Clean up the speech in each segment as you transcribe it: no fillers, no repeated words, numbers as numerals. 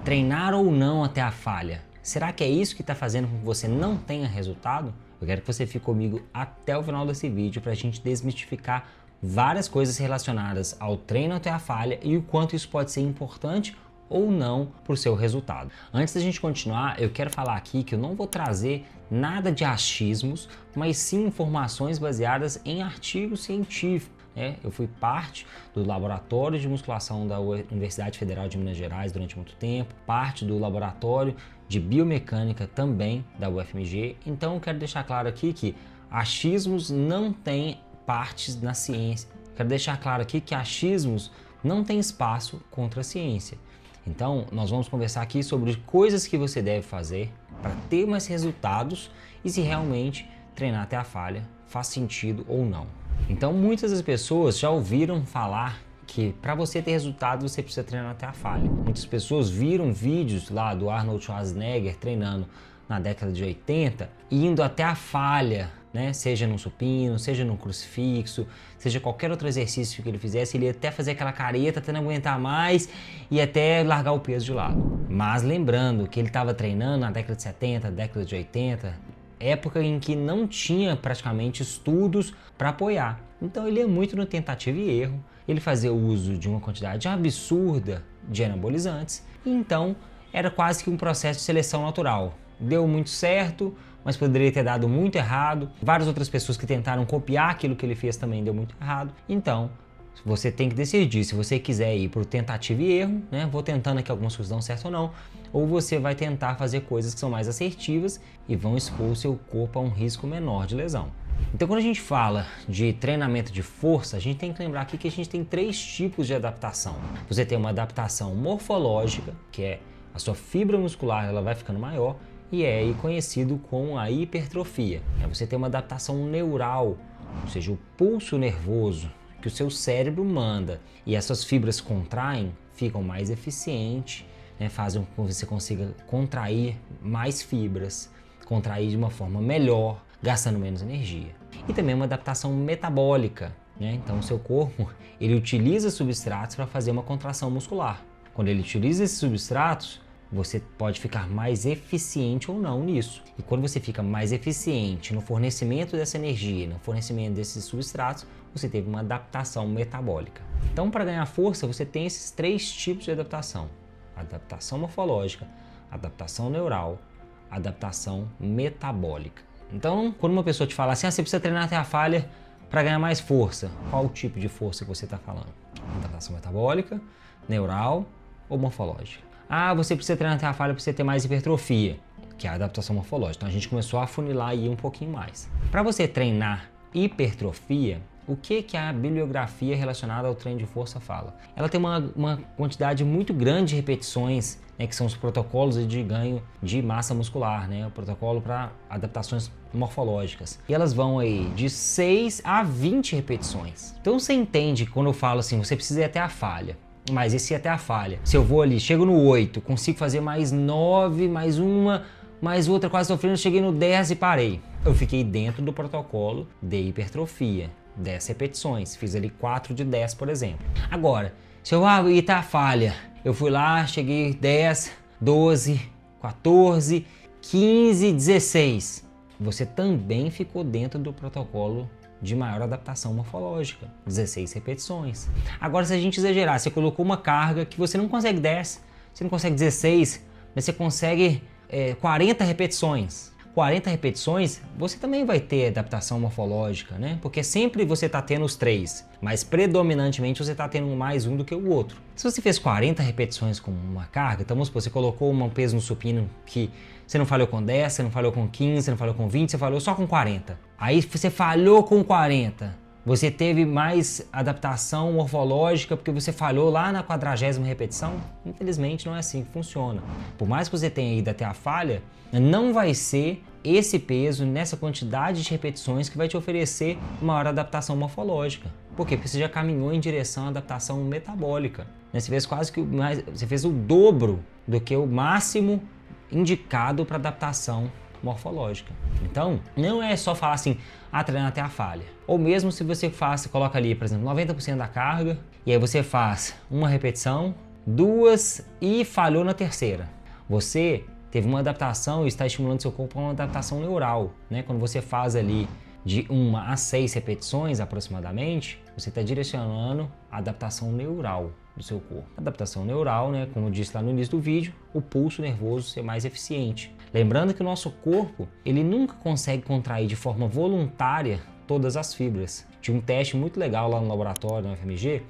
Treinar ou não até a falha? Será que é isso que está fazendo com que você não tenha resultado? Eu quero que você fique comigo até o final desse vídeo para a gente desmistificar várias coisas relacionadas ao treino até a falha e o quanto isso pode ser importante ou não para o seu resultado. Antes da gente continuar, eu quero falar aqui que eu não vou trazer nada de achismos, mas sim informações baseadas em artigos científicos. Eu fui parte do laboratório de musculação da Universidade Federal de Minas Gerais durante muito tempo, parte do laboratório de biomecânica também da UFMG, então eu quero deixar claro aqui que achismos não têm partes na ciência. Quero deixar claro aqui que achismos não têm espaço contra a ciência. Então, nós vamos conversar aqui sobre coisas que você deve fazer para ter mais resultados e se realmente treinar até a falha faz sentido ou não. Então, muitas das pessoas já ouviram falar que para você ter resultado você precisa treinar até a falha. Muitas pessoas viram vídeos lá do Arnold Schwarzenegger treinando na década de 80, indo até a falha, né? Seja no supino, seja no crucifixo, seja qualquer outro exercício que ele fizesse, ele ia até fazer aquela careta, até não aguentar mais e até largar o peso de lado. Mas lembrando que ele estava treinando na década de 70, década de 80, época em que não tinha praticamente estudos para apoiar. Então ele ia muito no tentativa e erro, ele fazia uso de uma quantidade absurda de anabolizantes, e então era quase que um processo de seleção natural. Deu muito certo, mas poderia ter dado muito errado. Várias outras pessoas que tentaram copiar aquilo que ele fez também deu muito errado. Então, você tem que decidir se você quiser ir para o tentativa e erro, né? Vou tentando aqui algumas coisas dão certo ou não, ou você vai tentar fazer coisas que são mais assertivas e vão expor o seu corpo a um risco menor de lesão. Então, quando a gente fala de treinamento de força, a gente tem que lembrar aqui que a gente tem 3 tipos de adaptação. Você tem uma adaptação morfológica, que é a sua fibra muscular, ela vai ficando maior, e é aí conhecido como a hipertrofia. Você tem uma adaptação neural, ou seja, o pulso nervoso que o seu cérebro manda e essas fibras contraem, ficam mais eficientes, né, fazem com que você consiga contrair mais fibras, contrair de uma forma melhor, gastando menos energia. E também uma adaptação metabólica, né? Então o seu corpo ele utiliza substratos para fazer uma contração muscular. Quando ele utiliza esses substratos, você pode ficar mais eficiente ou não nisso. E quando você fica mais eficiente no fornecimento dessa energia, no fornecimento desses substratos, você teve uma adaptação metabólica. Então, para ganhar força, você tem esses 3 tipos de adaptação: adaptação morfológica, adaptação neural, adaptação metabólica. Então, quando uma pessoa te fala assim, você precisa treinar até a falha para ganhar mais força, qual o tipo de força que você está falando? Adaptação metabólica, neural ou morfológica? Você precisa treinar até a falha para você ter mais hipertrofia, que é a adaptação morfológica. Então a gente começou a afunilar aí um pouquinho mais. Para você treinar hipertrofia, o que a bibliografia relacionada ao treino de força fala? Ela tem uma quantidade muito grande de repetições, né, que são os protocolos de ganho de massa muscular, né, o protocolo para adaptações morfológicas. E elas vão aí de 6 a 20 repetições. Então você entende que quando eu falo assim, você precisa ir até a falha. Mas esse até a falha. Se eu vou ali, chego no 8, consigo fazer mais 9, mais uma, mais outra, quase sofrendo, cheguei no 10 e parei. Eu fiquei dentro do protocolo de hipertrofia, 10 repetições. Fiz ali 4 de 10, por exemplo. Agora, se eu ir até a falha, eu fui lá, cheguei 10, 12, 14, 15, 16. Você também ficou dentro do protocolo de maior adaptação morfológica, 16 repetições. Agora, se a gente exagerar, você colocou uma carga que você não consegue 10, você não consegue 16, mas você consegue 40 repetições. 40 repetições, você também vai ter adaptação morfológica, né? Porque sempre você está tendo os 3, mas predominantemente você está tendo mais um do que o outro. Se você fez 40 repetições com uma carga, então vamos supor, você colocou um peso no supino que você não falhou com 10, você não falhou com 15, você não falhou com 20, você falhou só com 40. Aí você falhou com 40. Você teve mais adaptação morfológica porque você falhou lá na 40ª repetição? Infelizmente não é assim que funciona. Por mais que você tenha ido até a falha, não vai ser esse peso nessa quantidade de repetições que vai te oferecer maior adaptação morfológica. Por quê? Porque você já caminhou em direção à adaptação metabólica. Você fez quase que você fez o dobro do que o máximo indicado para adaptação morfológica. Então, não é só falar assim, treinar até a falha. Ou mesmo se você coloca ali, por exemplo, 90% da carga, e aí você faz uma repetição 2 e falhou na terceira. Você teve uma adaptação e está estimulando seu corpo a uma adaptação neural, né? Quando você faz ali de 1 a 6 repetições aproximadamente, você está direcionando a adaptação neural do seu corpo. Adaptação neural, né? Como eu disse lá no início do vídeo, o pulso nervoso ser mais eficiente. Lembrando que o nosso corpo, ele nunca consegue contrair de forma voluntária todas as fibras. Tinha um teste muito legal lá no laboratório, no FMG,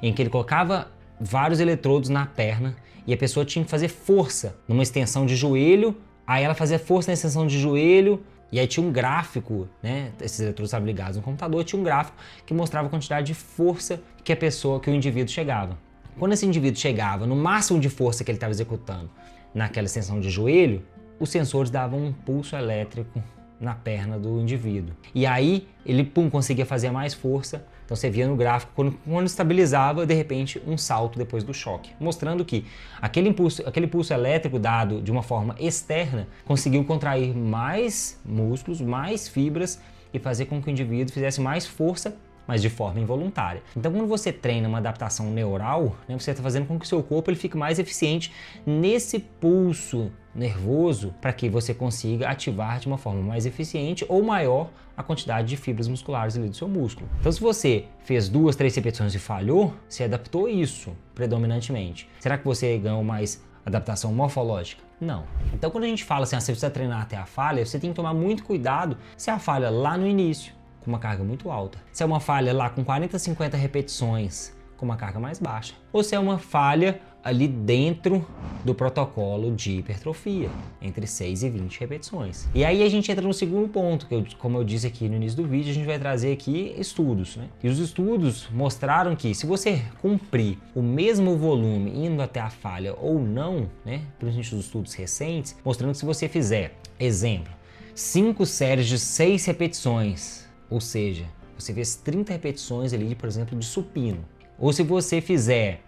em que ele colocava vários eletrodos na perna e a pessoa tinha que fazer força numa extensão de joelho, aí ela fazia força na extensão de joelho, e aí tinha um gráfico, né? Esses eletrodos estavam ligados no computador, tinha um gráfico que mostrava a quantidade de força que o indivíduo chegava. Quando esse indivíduo chegava no máximo de força que ele estava executando naquela extensão de joelho, os sensores davam um pulso elétrico na perna do indivíduo. E aí ele conseguia fazer mais força. Então você via no gráfico, quando estabilizava, de repente, um salto depois do choque, mostrando que aquele pulso elétrico dado de uma forma externa conseguiu contrair mais músculos, mais fibras e fazer com que o indivíduo fizesse mais força, mas de forma involuntária. Então, quando você treina uma adaptação neural, né, você está fazendo com que o seu corpo ele fique mais eficiente nesse pulso nervoso para que você consiga ativar de uma forma mais eficiente ou maior a quantidade de fibras musculares ali do seu músculo. Então, se você fez 2, 3 repetições e falhou, você adaptou isso predominantemente. Será que você ganhou mais adaptação morfológica? Não. Então, quando a gente fala assim, você precisa treinar até a falha, você tem que tomar muito cuidado se a falha lá no início, com uma carga muito alta. Se é uma falha lá com 40, 50 repetições, com uma carga mais baixa. Ou se é uma falha ali dentro do protocolo de hipertrofia, entre 6 e 20 repetições. E aí a gente entra no segundo ponto, que como eu disse aqui no início do vídeo, a gente vai trazer aqui estudos, né? E os estudos mostraram que se você cumprir o mesmo volume indo até a falha ou não, né? Principalmente os estudos recentes, mostrando que se você fizer, exemplo, 5 séries de 6 repetições, ou seja, você fez 30 repetições ali, por exemplo, de supino. Ou se você fizer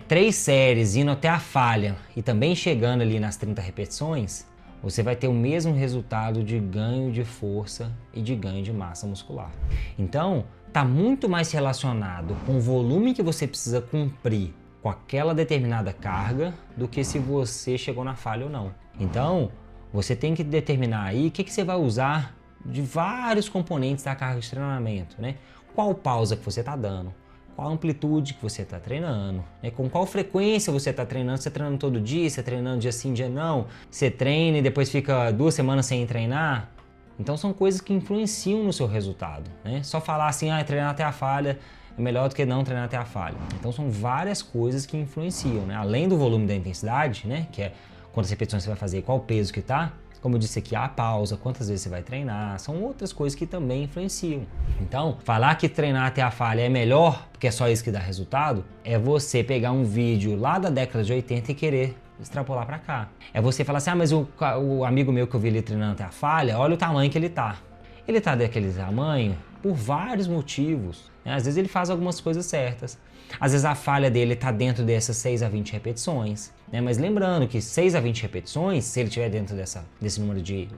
3 séries indo até a falha e também chegando ali nas 30 repetições, você vai ter o mesmo resultado de ganho de força e de ganho de massa muscular. Então, está muito mais relacionado com o volume que você precisa cumprir com aquela determinada carga do que se você chegou na falha ou não. Então, você tem que determinar aí o que você vai usar de vários componentes da carga de treinamento, né? Qual pausa que você está dando, qual amplitude que você está treinando, né? Com qual frequência você está treinando, você treinando todo dia, você treinando dia sim, dia não, você treina e depois fica 2 semanas sem treinar. Então são coisas que influenciam no seu resultado, né? Só falar assim, treinar até a falha é melhor do que não treinar até a falha. Então são várias coisas que influenciam, né? Além do volume da intensidade, né? Que é quantas repetições você vai fazer e qual peso que tá. Como eu disse aqui, a pausa, quantas vezes você vai treinar, são outras coisas que também influenciam. Então, falar que treinar até a falha é melhor, porque é só isso que dá resultado, é você pegar um vídeo lá da década de 80 e querer extrapolar para cá. É você falar assim, mas o amigo meu que eu vi ele treinando até a falha, olha o tamanho que ele tá. Ele tá daquele tamanho por vários motivos, né? Às vezes ele faz algumas coisas certas. Às vezes a falha dele está dentro dessas 6 a 20 repetições, né? Mas lembrando que 6 a 20 repetições, se ele estiver dentro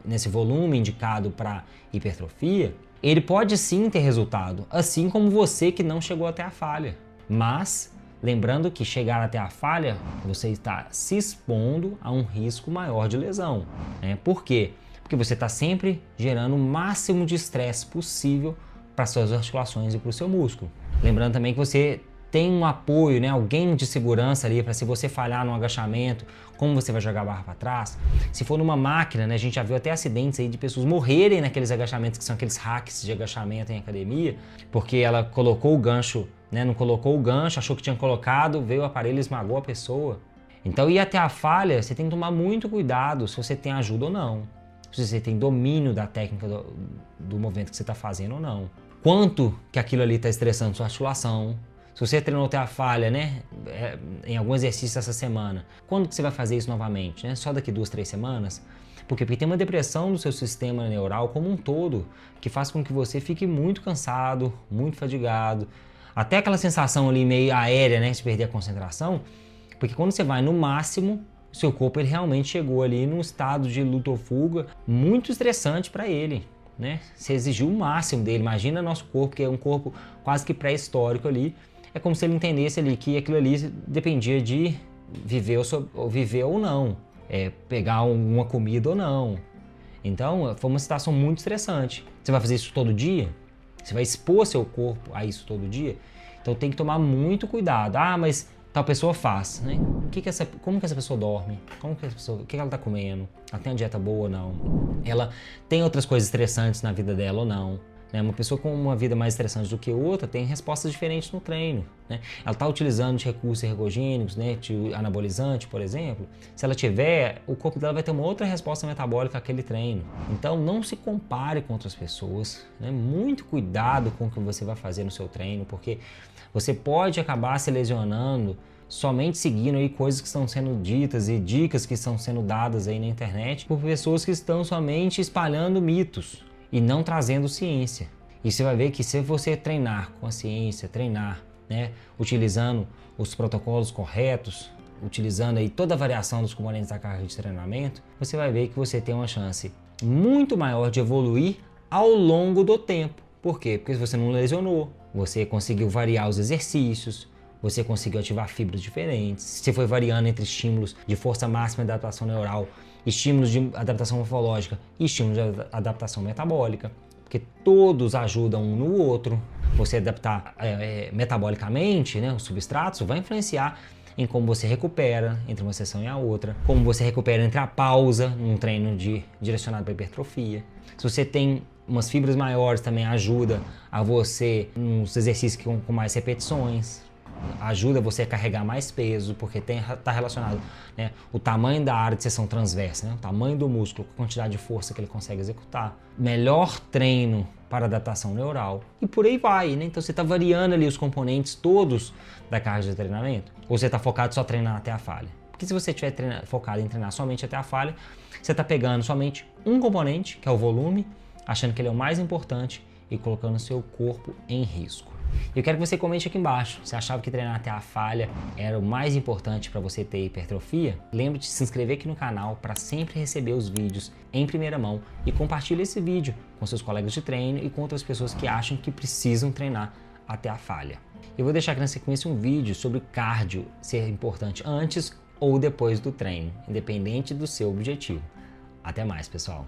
nesse volume indicado para hipertrofia, ele pode sim ter resultado, assim como você que não chegou até a falha. Mas lembrando que chegar até a falha, você está se expondo a um risco maior de lesão, né? Por quê? Porque você está sempre gerando o máximo de estresse possível para suas articulações e para o seu músculo. Lembrando também que você tem um apoio, né? Alguém de segurança ali para se você falhar no agachamento, como você vai jogar a barra para trás. Se for numa máquina, né? A gente já viu até acidentes aí de pessoas morrerem naqueles agachamentos que são aqueles hacks de agachamento em academia, porque ela colocou o gancho, né? Não colocou o gancho, achou que tinha colocado, veio o aparelho e esmagou a pessoa. Então, ir até a falha, você tem que tomar muito cuidado se você tem ajuda ou não. Se você tem domínio da técnica do movimento que você está fazendo ou não. Quanto que aquilo ali está estressando sua articulação. Se você treinou até a falha, né, em algum exercício essa semana, quando que você vai fazer isso novamente? Né? Só daqui 2, 3 semanas? Por quê? Porque tem uma depressão do seu sistema neural como um todo, que faz com que você fique muito cansado, muito fadigado, até aquela sensação ali meio aérea, né, de perder a concentração, porque quando você vai no máximo, seu corpo ele realmente chegou ali num estado de luta ou fuga muito estressante para ele, né? Você exigiu o máximo dele. Imagina nosso corpo, que é um corpo quase que pré-histórico ali. É como se ele entendesse ali que aquilo ali dependia de viver ou não, pegar uma comida ou não. Então, foi uma situação muito estressante. Você vai fazer isso todo dia? Você vai expor seu corpo a isso todo dia? Então tem que tomar muito cuidado. Ah, mas tal pessoa faz, né? Como que essa pessoa dorme? O que ela está comendo? Ela tem uma dieta boa ou não? Ela tem outras coisas estressantes na vida dela ou não? Né? Uma pessoa com uma vida mais estressante do que outra tem respostas diferentes no treino. Né? Ela está utilizando de recursos ergogênicos, né? De anabolizante, por exemplo. Se ela tiver, o corpo dela vai ter uma outra resposta metabólica àquele treino. Então não se compare com outras pessoas. Né? Muito cuidado com o que você vai fazer no seu treino, porque você pode acabar se lesionando somente seguindo aí coisas que estão sendo ditas e dicas que estão sendo dadas aí na internet por pessoas que estão somente espalhando mitos e não trazendo ciência. E você vai ver que se você treinar com a ciência, né, utilizando os protocolos corretos, utilizando aí toda a variação dos componentes da carga de treinamento, você vai ver que você tem uma chance muito maior de evoluir ao longo do tempo. Por quê? Porque você não lesionou, você conseguiu variar os exercícios, você conseguiu ativar fibras diferentes, você foi variando entre estímulos de força máxima e adaptação neural, estímulos de adaptação morfológica e estímulos de adaptação metabólica, porque todos ajudam um no outro. Você adaptar metabolicamente, né, os substratos vai influenciar em como você recupera entre uma sessão e a outra, como você recupera entre a pausa num treino direcionado para hipertrofia. Se você tem umas fibras maiores, também ajuda a você nos exercícios com mais repetições, ajuda você a carregar mais peso, porque está relacionado, né, o tamanho da área de seção transversa, né, o tamanho do músculo, com a quantidade de força que ele consegue executar, melhor treino para adaptação neural e por aí vai, né? Então você está variando ali os componentes todos da carga de treinamento, ou você está focado só treinar até a falha? Porque se você estiver focado em treinar somente até a falha, você está pegando somente um componente, que é o volume, achando que ele é o mais importante e colocando o seu corpo em risco. Eu quero que você comente aqui embaixo, se achava que treinar até a falha era o mais importante para você ter hipertrofia. Lembre de se inscrever aqui no canal para sempre receber os vídeos em primeira mão e compartilhe esse vídeo com seus colegas de treino e com outras pessoas que acham que precisam treinar até a falha. Eu vou deixar aqui na sequência um vídeo sobre cardio ser importante antes ou depois do treino, independente do seu objetivo. Até mais, pessoal!